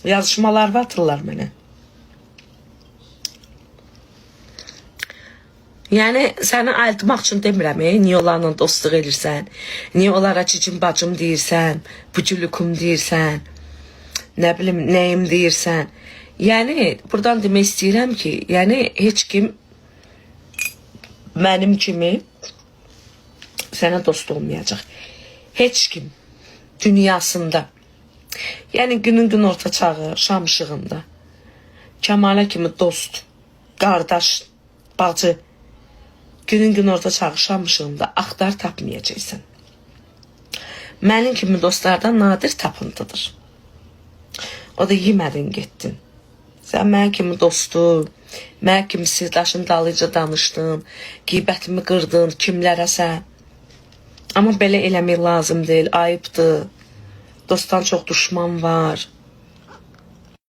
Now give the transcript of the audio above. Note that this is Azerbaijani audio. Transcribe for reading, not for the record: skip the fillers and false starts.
Yazışmalar atırlar mənə. Yəni səni ayıltmaq üçün demirəm, niyə onlarla dostluq edirsən, niyə onlara cicim bacım deyirsən, buculukum deyirsən, nə bilim nəyim deyirsən. Yəni buradan demək istəyirəm ki, yəni heç kim mənim kimi sənə dost olmayacaq. Heç kim dünyasında. Yəni günün gün orta çağı, şam işığında Kəmalə kimi dost, qardaş, bacı günün gün orta çağı, şam işığında axtar tapmayacaqsan. Mənim kimi dostlardan nadir tapıntıdır. O da yemədin getdin. Sən mənim kimi dostu, mənim kimi sirdaşın dalıca danışdın, qeybətimi qırdın, kimlərəsə. Amma belə eləmək lazım deyil, ayıbdır. Dostdan çox düşman var.